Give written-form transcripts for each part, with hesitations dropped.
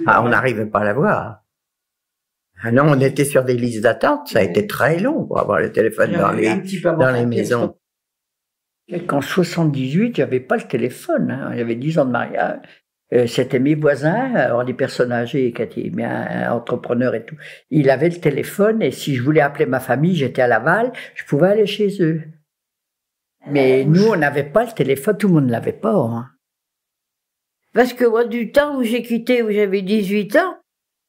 Ah, on n'arrivait pas à l'avoir. Ah non, on était sur des listes d'attente, ça a été très long pour avoir le téléphone dans les maisons. Qu'en 78, il n'y avait pas le téléphone, hein. Il y avait 10 ans de mariage. C'était mes voisins, alors des personnes âgées qui étaient bien entrepreneurs et tout. Ils avaient le téléphone et si je voulais appeler ma famille, j'étais à Laval, je pouvais aller chez eux. Mais nous, on n'avait pas le téléphone, tout le monde ne l'avait pas. Hein. Parce que moi, du temps où j'ai quitté, où j'avais 18 ans,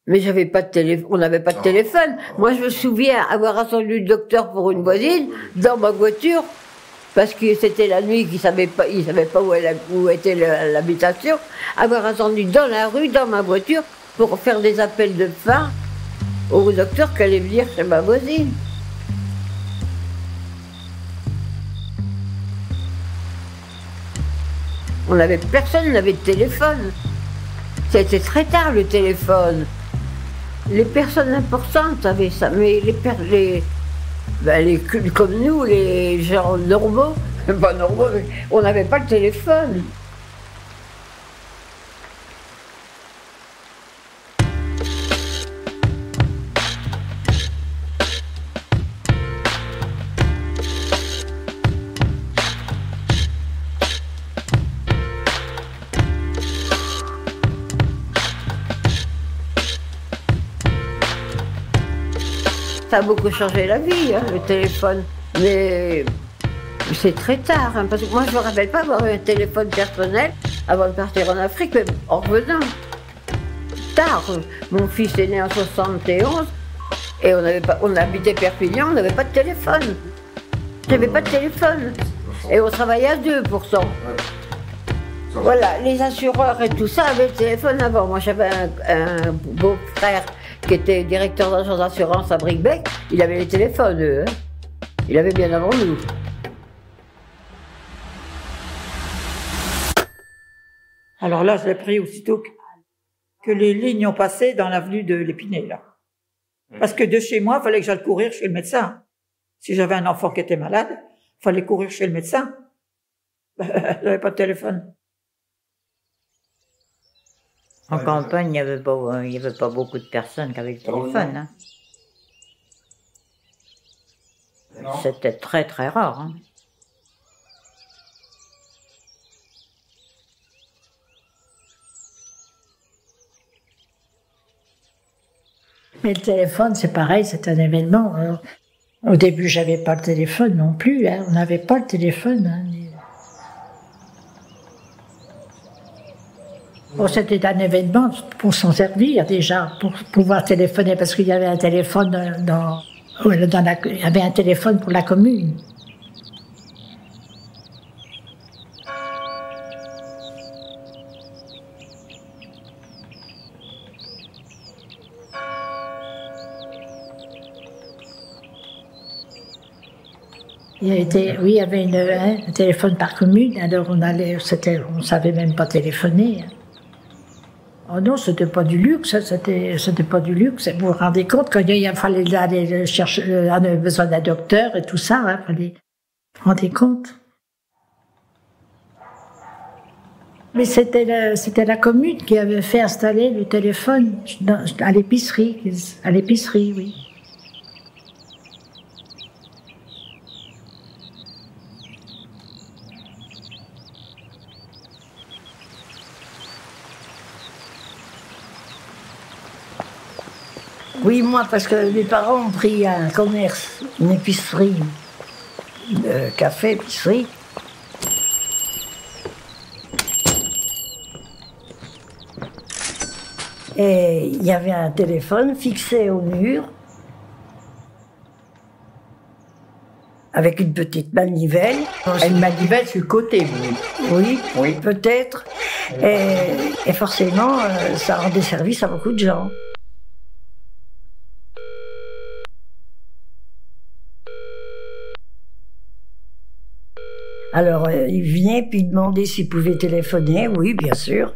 mais j'avais pas de téléphone, on n'avait pas de téléphone. Moi, je me souviens avoir attendu le docteur pour une voisine dans ma voiture, parce que c'était la nuit, il savait pas où était l'habitation, avoir attendu dans la rue, dans ma voiture, pour faire des appels de fin au docteur qui allait venir chez ma voisine. Personne n'avait de téléphone. C'était très tard le téléphone. Les personnes importantes avaient ça, mais comme nous, les gens normaux, pas normaux, on n'avait pas le téléphone. Ça a beaucoup changé la vie, hein, le téléphone. Mais c'est très tard, hein, parce que moi je ne me rappelle pas avoir eu un téléphone personnel avant de partir en Afrique, mais en revenant. Tard. Mon fils est né en 71 et on habitait Perpignan, on n'avait pas de téléphone. J'avais pas de téléphone. Et on travaillait à 2 pour ça. Voilà, les assureurs et tout ça avaient le téléphone avant. Moi j'avais un beau-frère qui était directeur d'agence d'assurance à Bricbec, il avait les téléphones, eux. Hein. Il avait bien avant nous. Alors là, je l'ai pris aussitôt que les lignes ont passé dans l'avenue de l'Épinay, là. Parce que de chez moi, il fallait que j'aille courir chez le médecin. Si j'avais un enfant qui était malade, il fallait courir chez le médecin. J'avais pas de téléphone. En campagne, il n'y avait pas beaucoup de personnes qui avaient le téléphone. Hein. C'était très très rare. Hein. Mais le téléphone, c'est pareil, c'est un événement. Alors, au début, j'avais pas le téléphone non plus. Hein. On n'avait pas le téléphone. Hein. Bon, c'était un événement pour s'en servir déjà, pour pouvoir téléphoner, parce qu'il y avait un téléphone il y avait un téléphone pour la commune. Il y avait un téléphone par commune, alors on savait même pas téléphoner. Oh non, c'était pas du luxe, c'était pas du luxe. Vous vous rendez compte quand il fallait aller chercher, on avait besoin d'un docteur et tout ça, hein, fallait, vous vous rendez compte? Mais c'était la commune qui avait fait installer le téléphone à l'épicerie, oui. Oui, moi, parce que mes parents ont pris un commerce, une épicerie, café, épicerie. Et il y avait un téléphone fixé au mur, avec une petite manivelle. Une manivelle sur le côté, oui. Oui, peut-être. Et forcément, ça rendait service à beaucoup de gens. Alors, il vient puis demander s'il pouvait téléphoner. Oui, bien sûr.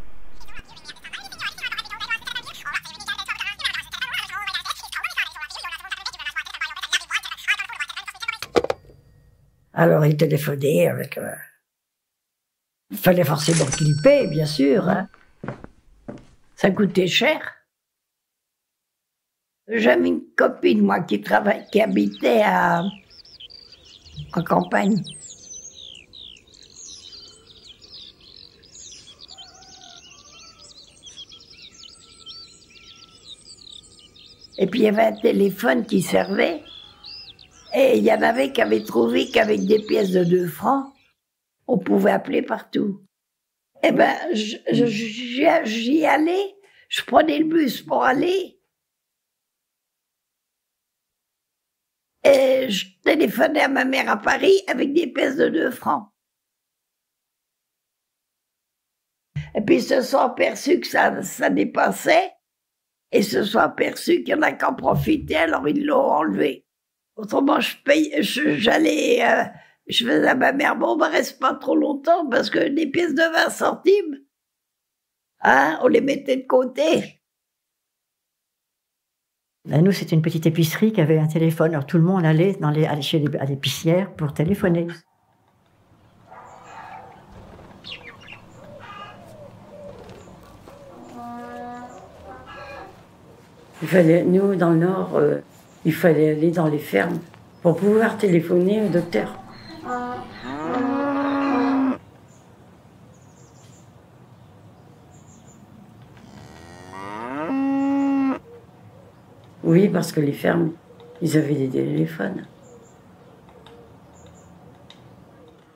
Alors, il téléphonait avec... Il fallait forcément qu'il paie, bien sûr. Hein. Ça coûtait cher. J'avais une copine, moi, qui habitait en campagne. Et puis, il y avait un téléphone qui servait. Et il y en avait qui avaient trouvé qu'avec des pièces de 2 francs, on pouvait appeler partout. Eh ben, j'y allais, je prenais le bus pour aller. Et je téléphonais à ma mère à Paris avec des pièces de 2 francs. Et puis ils se sont aperçus que ça dépassait, et se sont aperçus qu'il y en a qui en profitaient, alors ils l'ont enlevé. Autrement, je faisais à ma mère, bon, reste pas trop longtemps, parce que des pièces de 20 centimes, hein, on les mettait de côté. Ben nous, c'était une petite épicerie qui avait un téléphone, alors tout le monde allait à l'épicière pour téléphoner. Nous, dans le Nord, il fallait aller dans les fermes pour pouvoir téléphoner au docteur. Oui, parce que les fermes, ils avaient des téléphones.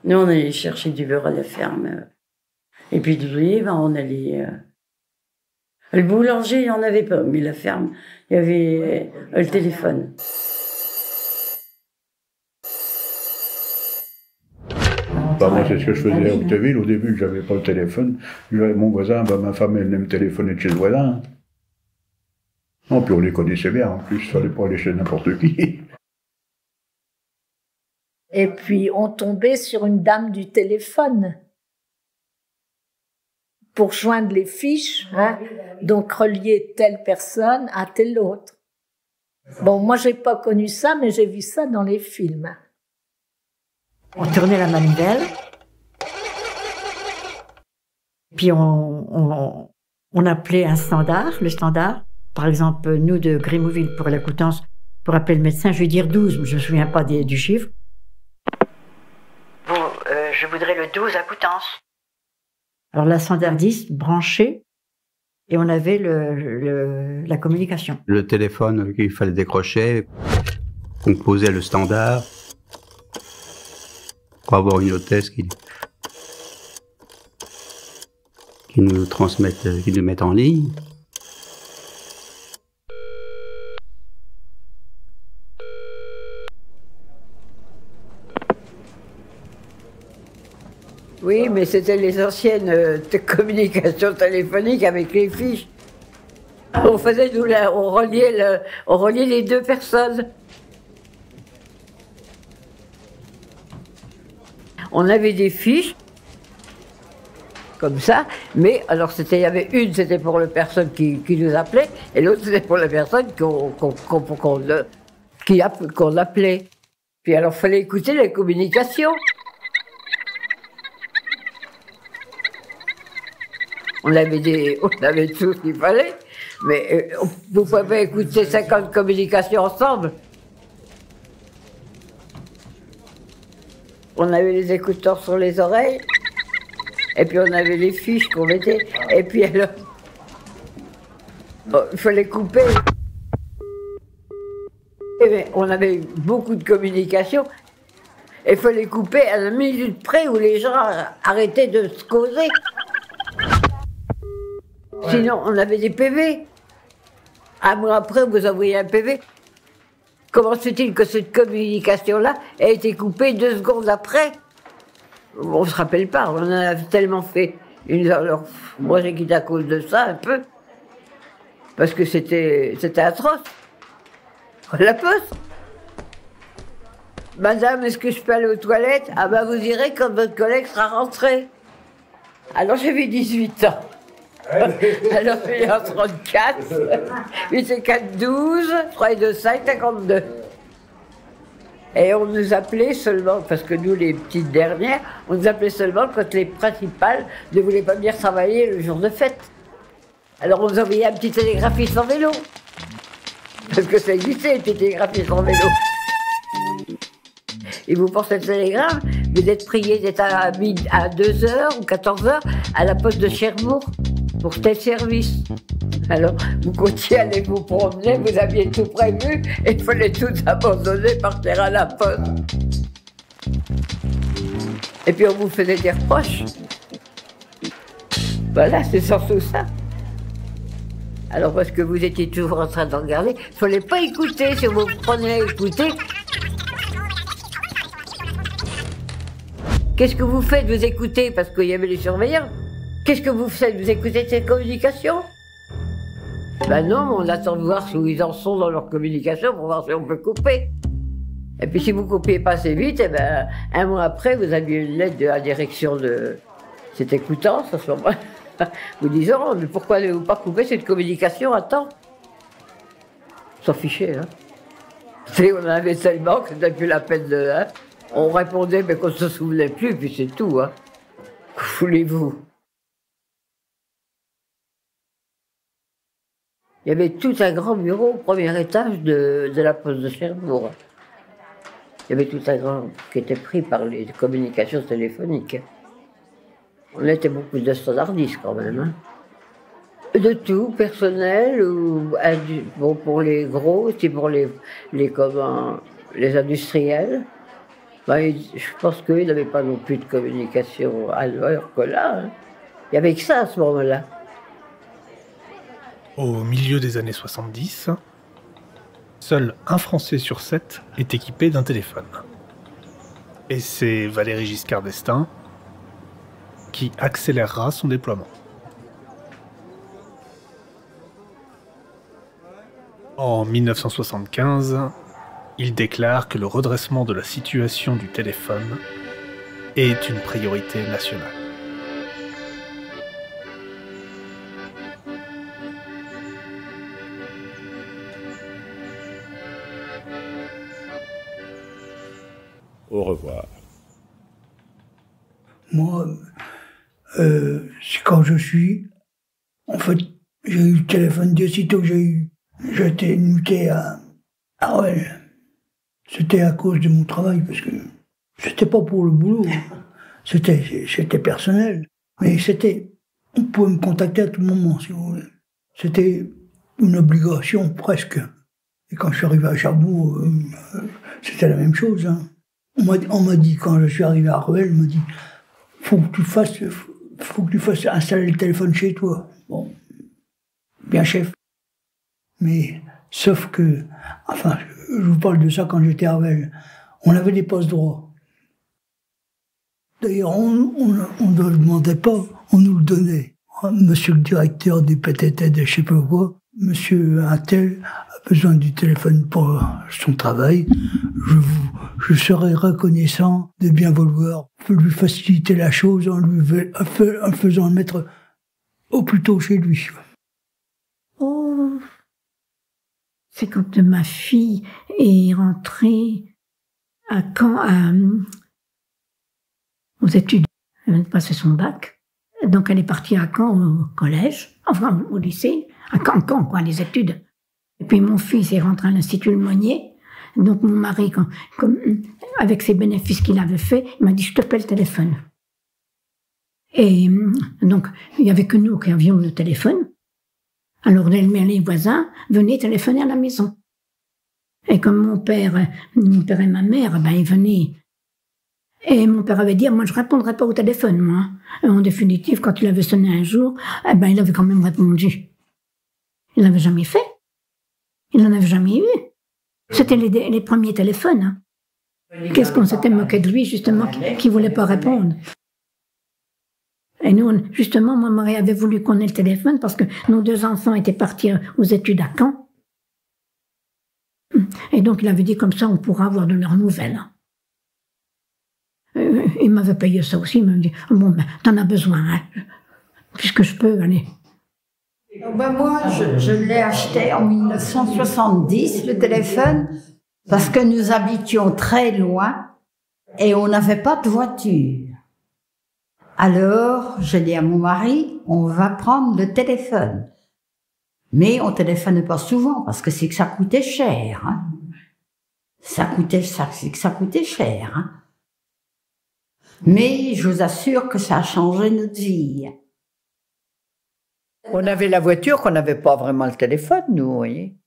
Nous, on allait chercher du beurre à la ferme. Et puis de l'huile, on allait... Le boulanger, il n'y en avait pas, mais la ferme, il y avait le téléphone. Moi, c'est ce que je faisais à Octeville. Au début, je n'avais pas le téléphone. Mon voisin, ma femme, elle me téléphonait de chez le voisin. Non, puis on les connaissait bien, en plus, il ne fallait pas aller chez n'importe qui. Et puis, on tombait sur une dame du téléphone pour joindre les fiches, hein, donc relier telle personne à telle autre. Bon, moi, j'ai pas connu ça, mais j'ai vu ça dans les films. On tournait la manivelle, puis on appelait un standard, le standard. Par exemple, nous de Grémouville pour la Coutances, pour appeler le médecin, je vais dire 12, mais je ne me souviens pas du chiffre. Je voudrais le 12 à Coutances. Alors la standardiste branchée, et on avait la communication. Le téléphone qu'il fallait décrocher, composait le standard, pour avoir une hôtesse qui nous transmette, qui nous mette en ligne. Oui, mais c'était les anciennes communications téléphoniques avec les fiches. On faisait, on reliait les 2 personnes. On avait des fiches, comme ça, mais alors il y avait une, c'était pour la personne qui nous appelait, et l'autre, c'était pour la personne qu'on appelait. Puis alors, il fallait écouter les communications. On avait tout ce qu'il fallait, mais vous pouvez pas écouter 50 communications ensemble. On avait les écouteurs sur les oreilles, et puis on avait les fiches qu'on mettait, et puis alors, il fallait couper. mais on avait beaucoup de communication. Il fallait couper à la minute près où les gens arrêtaient de se causer. Ouais. Sinon, on avait des PV. Un mois après, vous envoyez un PV. Comment se fait-il que cette communication-là ait été coupée 2 secondes après? On ne se rappelle pas, on en a tellement fait. Alors, moi, j'ai quitté à cause de ça, un peu. Parce que c'était atroce. La poste. Madame, est-ce que je peux aller aux toilettes? Ah ben, vous irez quand votre collègue sera rentré. Alors, j'avais 18 ans. Alors, il est en 34. 8 et 4, 12. 3 et 2, 5, 52. Et on nous appelait seulement, parce que nous, les petites dernières, on nous appelait seulement quand les principales ne voulaient pas venir travailler le jour de fête. Alors, on nous envoyait un petit télégraphiste en vélo. Parce que ça existait, les petits télégraphistes en vélo. Et vous, pour cette télégramme, vous êtes prié d'être à 2h ou 14h à la poste de Cherbourg pour tel service. Alors, vous comptiez aller vous promener, vous aviez tout prévu, et il fallait tout abandonner, partir à la poste. Et puis on vous faisait des reproches. Voilà, c'est surtout ça. Alors, parce que vous étiez toujours en train d'en regarder, il ne fallait pas écouter. Si vous prenez à écouter, qu'est-ce que vous faites? Vous écoutez parce qu'il y avait les surveillants. Qu'est-ce que vous faites? Vous écoutez ces communications? Ben non, on attend de voir où ils en sont dans leur communication pour voir si on peut couper. Et puis si vous ne coupiez pas assez vite, eh ben, un mois après, vous aviez une lettre de la direction de... C'était Coutances, à ce moment-là. Vous disant, oh, mais pourquoi ne vous pas couper cette communication à temps? On s'en fichait, hein. On en avait tellement que c'était plus la peine de... Hein. On répondait, mais qu'on ne se souvenait plus, puis c'est tout, hein. Que voulez-vous? Il y avait tout un grand bureau au premier étage de la poste de Cherbourg. Il y avait tout un grand qui était pris par les communications téléphoniques. On était beaucoup de standardistes quand même. Hein. De tout, personnel, ou bon, pour les gros, aussi pour les industriels. Ben, je pense qu'ils n'avaient pas non plus de communication ailleurs que là. Hein. Il n'y avait que ça à ce moment-là. Au milieu des années 70, seul un Français sur 7 est équipé d'un téléphone. Et c'est Valéry Giscard d'Estaing qui accélérera son déploiement. En 1975, il déclare que le redressement de la situation du téléphone est une priorité nationale. Au revoir. Moi, c'est quand je suis... En fait, j'ai eu le téléphone de sitôt que j'étais muté à Rueil. C'était à cause de mon travail, parce que c'était pas pour le boulot. C'était personnel. Mais on pouvait me contacter à tout moment, si vous voulez. C'était une obligation, presque. Et quand je suis arrivé à Cherbourg, c'était la même chose, hein. On m'a dit, quand je suis arrivé à Rueil, on m'a dit, faut que tu fasses installer le téléphone chez toi. Bon, bien chef. Mais, sauf que, enfin, je vous parle de ça quand j'étais à Rueil, on avait des postes droits. D'ailleurs, on ne le demandait pas, on nous le donnait. Monsieur le directeur du PTT de je sais pas quoi, monsieur Intel a besoin du téléphone pour son travail. Je serais reconnaissant de bien vouloir lui faciliter la chose en le faisant le mettre au plus tôt chez lui. Oh, c'est quand ma fille est rentrée à Caen aux études. Elle vient de passer son bac. Donc elle est partie à Caen au collège, enfin au lycée, à Caen, quoi, les études. Et puis mon fils est rentré à l'Institut Lemonnier. Donc mon mari, avec ses bénéfices qu'il avait fait, il m'a dit, je te paie le téléphone. Et donc, il n'y avait que nous qui avions le téléphone. Alors les voisins venaient téléphoner à la maison. Et comme mon père et ma mère, ben, ils venaient. Et mon père avait dit, moi, je répondrai pas au téléphone, moi. Et en définitive, quand il avait sonné un jour, eh ben, il avait quand même répondu. Il l'avait jamais fait. Il n'en avait jamais eu. C'était les premiers téléphones. Hein. Qu'est-ce qu'on s'était moqué de lui, justement, qui voulait pas répondre. Et nous, justement, moi, Marie avait voulu qu'on ait le téléphone parce que nos 2 enfants étaient partis aux études à Caen. Et donc, il avait dit comme ça, on pourra avoir de leurs nouvelles. Il m'avait payé ça aussi, il m'avait dit, bon, ben, t'en as besoin, hein, puisque je peux, allez. Ben moi, je l'ai acheté en 1970, le téléphone, parce que nous habitions très loin et on n'avait pas de voiture. Alors, j'ai dit à mon mari, on va prendre le téléphone. Mais on téléphonait pas souvent, parce que c'est que ça coûtait cher. Hein. Ça coûtait cher. Hein. Mais je vous assure que ça a changé notre vie. On avait la voiture, qu'on n'avait pas vraiment le téléphone, nous, vous voyez.